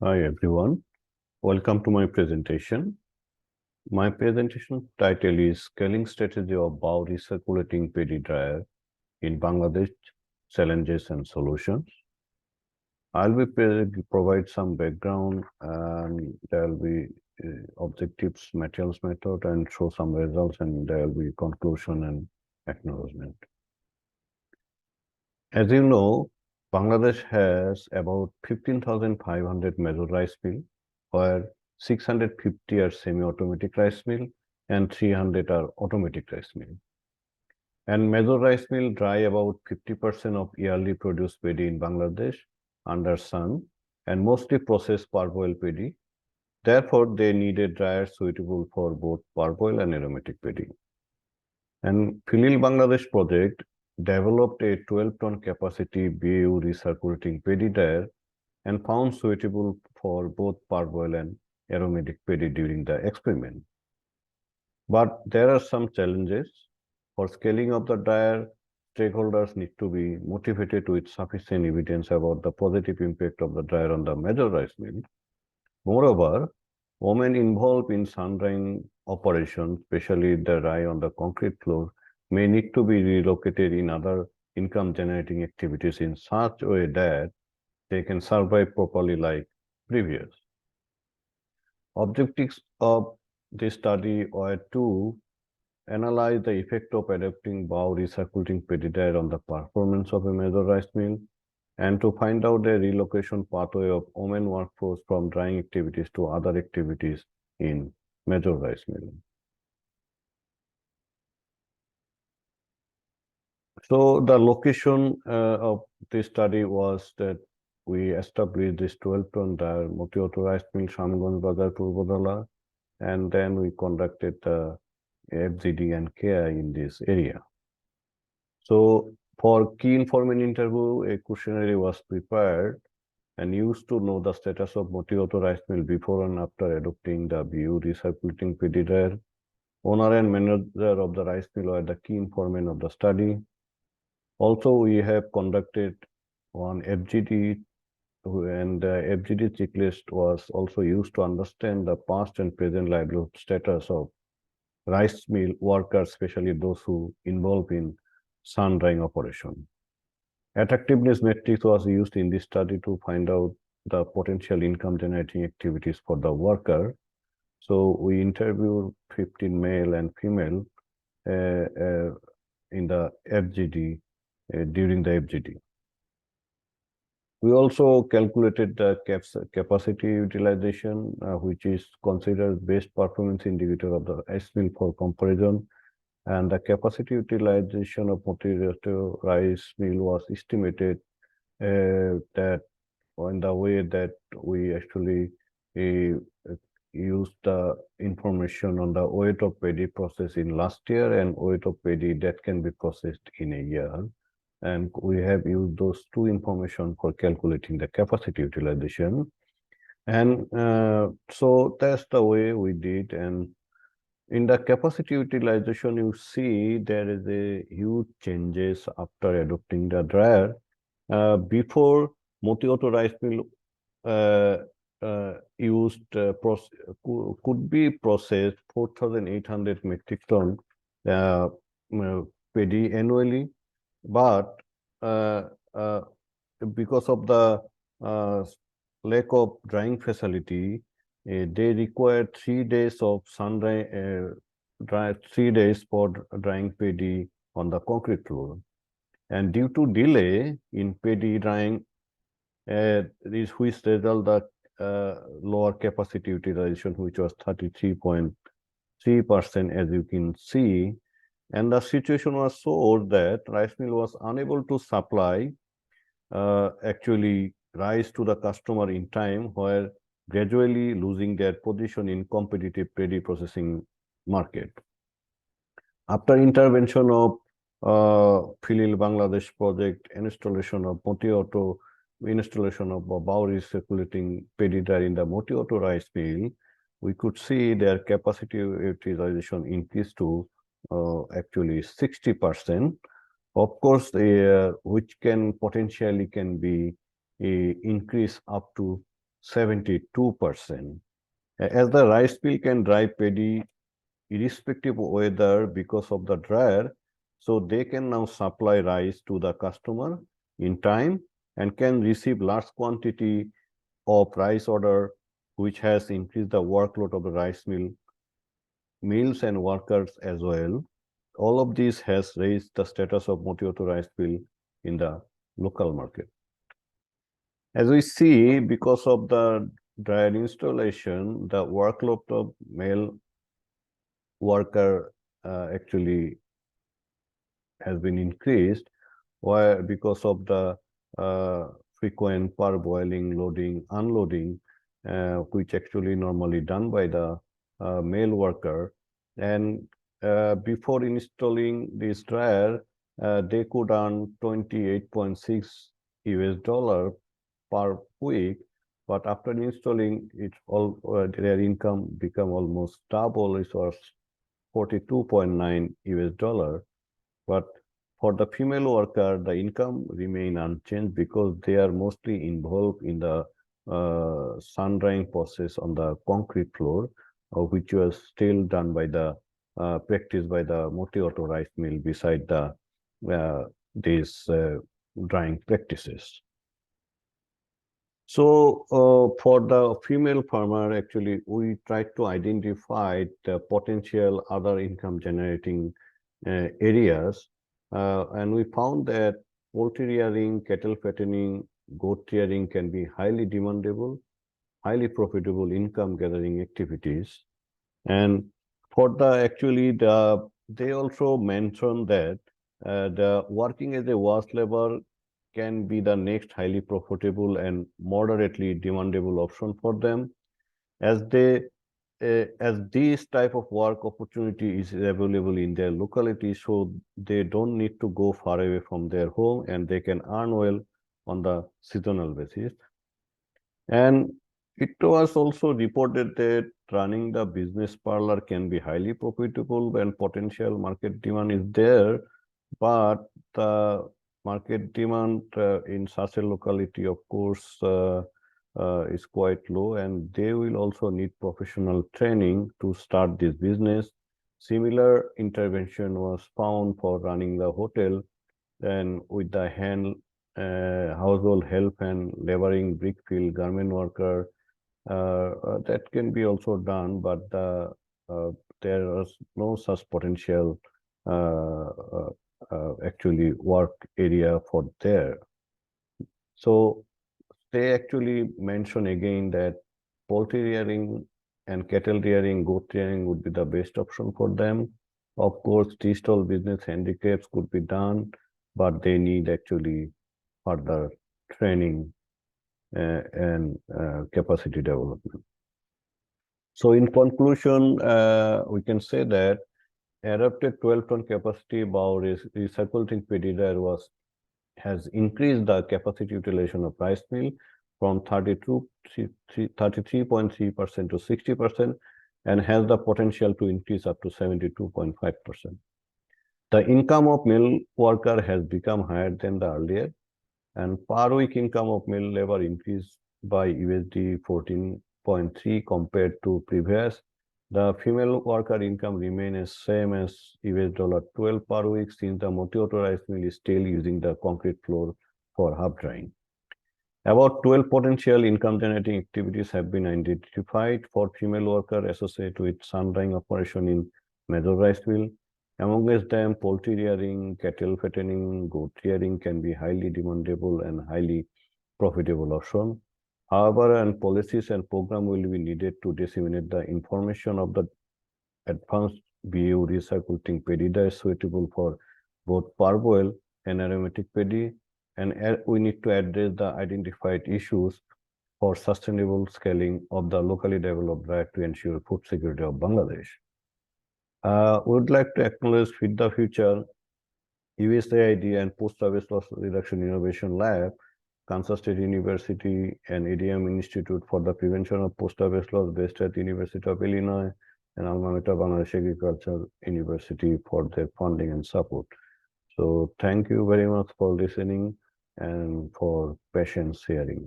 Hi everyone, welcome to my presentation. My presentation title is Scaling Strategy of BAU Recirculating Paddy Dryer in Bangladesh, Challenges and Solutions. I'll be provide some background and there will be objectives, materials method and show some results, and there will be conclusion and acknowledgement. As you know, Bangladesh has about 15,500 major rice mill, where 650 are semi-automatic rice mill and 300 are automatic rice mill. And major rice mill dry about 50% of yearly produced paddy in Bangladesh under sun and mostly processed parboiled paddy. Therefore, they needed dryers suitable for both parboiled and aromatic paddy. And Philil Bangladesh project developed a 12-ton capacity BAU recirculating paddy dryer and found suitable for both parboiled and aromatic paddy during the experiment. But there are some challenges. For scaling of the dryer, stakeholders need to be motivated with sufficient evidence about the positive impact of the dryer on the major rice mill. Moreover, women involved in sun drying operations, especially the dry on the concrete floor, may need to be relocated in other income-generating activities in such a way that they can survive properly like previous. Objectives of this study were to analyze the effect of adapting BAU recirculating paddy dryer on the performance of a major rice mill, and to find out a relocation pathway of women workforce from drying activities to other activities in major rice mill. So the location of this study was that we established this 12-ton dryer Motioto rice mill, Shamganj Bazar, Purbodala, and then we conducted the FGD and KI in this area. So for key informant interview, a questionnaire was prepared and used to know the status of Motioto rice mill before and after adopting the BAU recirculating paddy dryer. Owner and manager of the rice mill were the key informant of the study. Also, we have conducted one FGD, and the FGD checklist was also used to understand the past and present livelihood status of rice mill workers, especially those who involved in sun drying operation. Attractiveness matrix was used in this study to find out the potential income generating activities for the worker. So we interviewed 15 male and female in the FGD during the FGD. We also calculated the capacity utilization, which is considered best performance indicator of the rice mill for comparison. And the capacity utilization of Motioto rice mill was estimated that in the way that we actually used the information on the weight of paddy processed in last year and weight of paddy that can be processed in a year. And we have used those two information for calculating the capacity utilization. And so that's the way we did. And in the capacity utilization, you see there is a huge changes after adopting the dryer. Before Motioto rice mill could be processed 4,800 metric ton paddy annually, but because of the lack of drying facility, they require 3 days of sun dry, 3 days for drying paddy on the concrete floor. And due to delay in paddy drying, which result the lower capacity utilization, which was 33.3%, as you can see. And the situation was so that rice mill was unable to supply actually rice to the customer in time, while gradually losing their position in competitive paddy processing market. After intervention of Philil Bangladesh project, installation of Motioto, installation of BAU recirculating paddy dryer in the Motioto rice mill, we could see their capacity utilization increased to actually 60%. Of course, which can potentially be increased up to 72%. As the rice mill can dry paddy irrespective of weather because of the dryer, so they can now supply rice to the customer in time and can receive large quantity of rice order, which has increased the workload of the rice mills and workers as well. All of this has raised the status of Motioto rice mill in the local market. As we see, because of the dryer installation, the workload of male worker actually has been increased, why because of the frequent parboiling, loading, unloading, which actually normally done by the male worker. And before installing this dryer, they could earn 28.6 US dollar per week, but after installing it, all their income become almost double. It was 42.9 US dollar. But for the female worker, the income remain unchanged because they are mostly involved in the sun drying process on the concrete floor, which was still done by the practice by the Motioto rice mill beside the these drying practices. So for the female farmer, actually, we tried to identify the potential other income generating areas, and we found that poultry rearing, cattle fattening, goat rearing can be highly demandable, highly profitable income gathering activities. And for the actually they also mentioned that the working as a wage labor can be the next highly profitable and moderately demandable option for them, as they as this type of work opportunity is available in their locality, so they don't need to go far away from their home and they can earn well on the seasonal basis. And it was also reported that running the business parlor can be highly profitable when potential market demand is there, but the market demand in such a locality, of course, is quite low, and they will also need professional training to start this business. Similar intervention was found for running the hotel, and with the household help and laboring brick field garment worker, that can be also done, but there is no such potential actually work area for there. So they actually mention again that poultry rearing and cattle rearing, goat rearing would be the best option for them. Of course, tea stall business handicaps could be done, but they need actually further training and capacity development. So in conclusion, we can say that adopted 12-ton capacity BAU recirculating paddy dryer has increased the capacity utilization of rice mill from 33.3% to 60% and has the potential to increase up to 72.5%. The income of mill worker has become higher than the earlier, and per week income of mill labor increased by USD 14.3 compared to previous. The female worker income remains same as $12 per week, since the Motioto rice mill is still using the concrete floor for half drying. About 12 potential income generating activities have been identified for female worker associated with sun drying operation in major rice mill. Amongst them, poultry rearing, cattle fattening, goat rearing can be highly demandable and highly profitable option. However, and policies and program will be needed to disseminate the information of the advanced BAU recirculating paddy that is suitable for both parboil and aromatic paddy, and we need to address the identified issues for sustainable scaling of the locally developed dryer to ensure food security of Bangladesh. We would like to acknowledge Feed the Future, USAID and Post-Harvest Loss Reduction Innovation Lab, Kansas State University and ADM Institute for the Prevention of Post-Harvest Loss based at University of Illinois, and Alma Mater Bangladesh Agriculture University for their funding and support. So thank you very much for listening and for patience hearing.